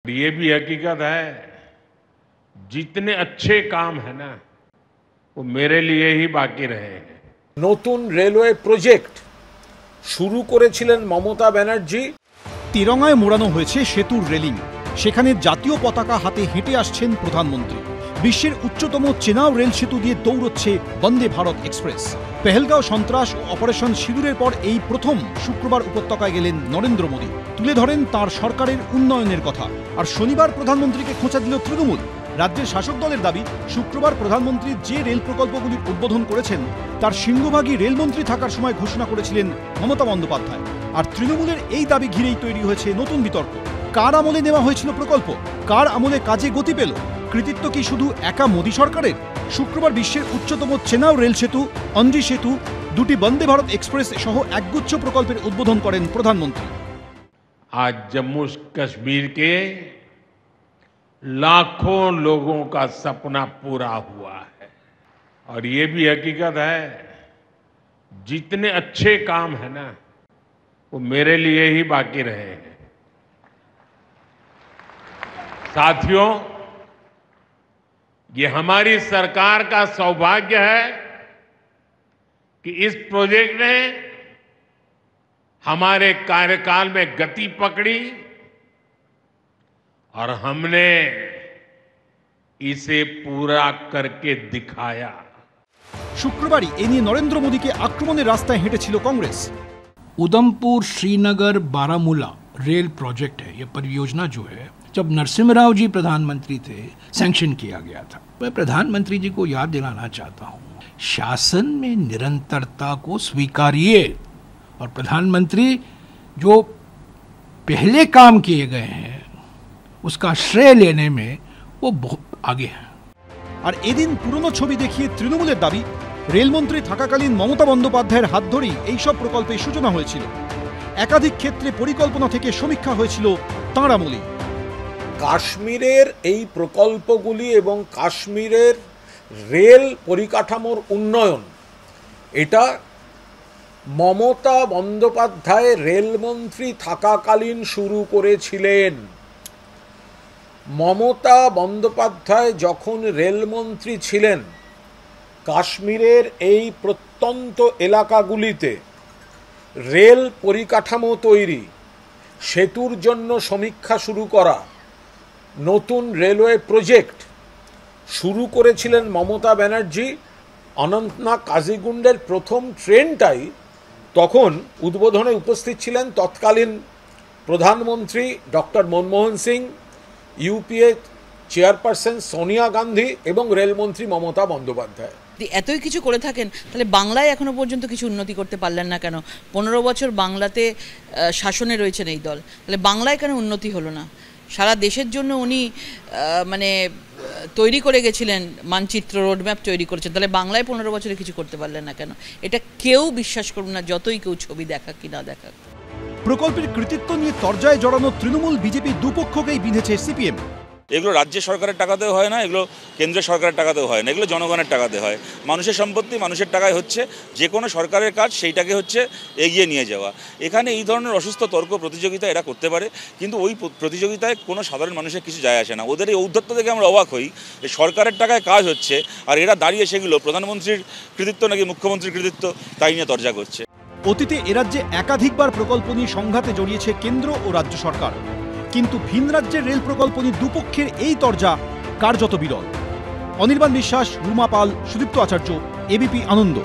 ये भी हकीकत है, जितने अच्छे काम है ना वो मेरे लिए ही बाकी रहे हैं। নতুন রেলওয়ে প্রজেক্ট শুরু করেছিলেন মমতা ব্যানার্জি। তিরঙ্গায় মোড়ানো হয়েছে সেতুর রেলিং, সেখানে জাতীয় পতাকা হাতে হেঁটে আসছেন প্রধানমন্ত্রী। বিশ্বের উচ্চতম চেনাব রেল সেতু দিয়ে দৌড়চ্ছে বন্দে ভারত এক্সপ্রেস। পেহেলগাঁও সন্ত্রাস ও অপারেশন সিঁদুরের পর এই প্রথম শুক্রবার উপত্যকায় গেলেন নরেন্দ্র মোদী। তুলে ধরেন তার সরকারের উন্নয়নের কথা। আর শনিবার প্রধানমন্ত্রীকে খোঁচা দিল তৃণমূল। রাজ্যের শাসক দলের দাবি, শুক্রবার প্রধানমন্ত্রী যে রেল প্রকল্পগুলির উদ্বোধন করেছেন তার সিংহভাগই রেলমন্ত্রী থাকার সময় ঘোষণা করেছিলেন মমতা বন্দ্যোপাধ্যায়। আর তৃণমূলের এই দাবি ঘিরেই তৈরি হয়েছে নতুন বিতর্ক। কার আমলে নেওয়া হয়েছিল প্রকল্প, কার আমলে কাজে গতি পেল, কৃতিত্ব কি শুধু একা মোদী সরকারের? শুক্রবার বিশ্বের উচ্চতম চেনাব রেল সেতু, অঞ্জি সেতু, দুটি বন্দে ভারত এক্সপ্রেস সহ একগুচ্ছ প্রকল্পের উদ্বোধন করেন প্রধানমন্ত্রী। आज जम्मू कश्मीर के लाखों लोगों का सपना पूरा हुआ है और ये भी हकीकत है, जितने अच्छे काम है ना वो मेरे लिए ही बाकी रहे हैं। साथियों, ये हमारी सरकार का सौभाग्य है कि इस प्रोजेक्ट ने हमारे कार्यकाल में गति पकड़ी और हमने इसे पूरा करके दिखाया। শুক্রবারই এ নিয়ে নরেন্দ্র মোদীকে আক্রমণের রাস্তায় হেঁটেছিল কংগ্রেস। उधमपुर श्रीनगर बारामूला रेल प्रोजेक्ट है। ये परियोजना जो है जब नरसिम्हा राव जी प्रधानमंत्री थे सैंक्शन किया गया था। मैं प्रधानमंत्री जी को याद दिलाना चाहता हूँ, शासन में निरंतरता को स्वीकारिए और प्रधानमंत्री जो पहले काम किए गए हैं उसका श्रेय लेने में वो बहुत आगे हैं। আর এদিন পুরনো ছবি দেখিয়ে তৃণমূলের দাবি, রেলমন্ত্রী থাকাকালীন মমতা বন্দ্যোপাধ্যায়ের হাত ধরেই এইসব প্রকল্পের সূচনা হয়েছিল। একাধিক ক্ষেত্রে পরিকল্পনা থেকে সমীক্ষা হয়েছিল তাঁর আমলেই। কাশ্মীরের এই প্রকল্পগুলি এবং কাশ্মীরের রেল পরিকাঠামোর উন্নয়ন, এটা মমতা বন্দ্যোপাধ্যায় রেলমন্ত্রী থাকাকালীন শুরু করেছিলেন। মমতা বন্দ্যোপাধ্যায় যখন রেলমন্ত্রী ছিলেন, কাশ্মীরের এই প্রত্যন্ত এলাকাগুলিতে রেল পরিকাঠামো তৈরি, সেতুর জন্য সমীক্ষা শুরু করা, নতুন রেলওয়ে প্রজেক্ট শুরু করেছিলেন মমতা ব্যানার্জি। অনন্তনাগ কাজিগুন্ডের প্রথম ট্রেনটাই তখন উদ্বোধনে উপস্থিত ছিলেন তৎকালীন প্রধানমন্ত্রী doctor Manmohan Singh, UPA chairperson Sonia Gandhi এবং রেলমন্ত্রী মমতা বন্দ্যোপাধ্যায়। এতই কিছু করে থাকেন, তাহলে বাংলায় এখনো পর্যন্ত কিছু উন্নতি করতে পারলেন না কেন? 15 বছর বাংলাতে শাসনে রয়েছেন এই দল, তাহলে বাংলায় কেন উন্নতি হলো না? সারা দেশের জন্য উনি তৈরি করে গেছিলেন মানচিত্র, রোডম্যাপ তৈরি করেছেন, তাহলে বাংলায় 15 বছরে কিছু করতে পারলেন না কেন? এটা কেউ বিশ্বাস করুন না, যতই কেউ ছবি দেখাক কি না দেখাক। প্রকল্পের কৃতিত্ব নিয়ে তরজায় জড়ানো তৃণমূল বিজেপি দুপক্ষকেই বিঁধেছে সিপিএম। এগুলো রাজ্য সরকারের টাকাতেও হয় না, এগুলো কেন্দ্র সরকারের টাকাতেও হয় না, এগুলো জনগণের টাকাতে হয়। মানুষের সম্পত্তি মানুষের টাকায় হচ্ছে, যে কোনো সরকারের কাজ সেইটাকে হচ্ছে এগিয়ে নিয়ে যাওয়া। এখানে এই ধরনের অসুস্থ তর্ক প্রতিযোগিতা এরা করতে পারে, কিন্তু ওই প্রতিযোগিতায় কোনো সাধারণ মানুষের কিছু যায় আসে না। ওদের এই ঔদ্ধত্য থেকে আমরা অবাক হই যে সরকারের টাকায় কাজ হচ্ছে আর এরা দাঁড়িয়ে সেগুলো প্রধানমন্ত্রীর কৃতিত্ব নাকি মুখ্যমন্ত্রীর কৃতিত্ব তাই নিয়ে তর্জা করছে। অতীতে এরাজ্যে একাধিকবার প্রকল্প নিয়ে সংঘাতে জড়িয়েছে কেন্দ্র ও রাজ্য সরকার, কিন্তু ভিন রাজ্যের রেল প্রকল্প নিয়ে দুপক্ষের এই তরজা কার্যত বিরল। অনির্বাণ বিশ্বাস, রুমা পাল, সুদীপ্ত আচার্য, এবিপি আনন্দ।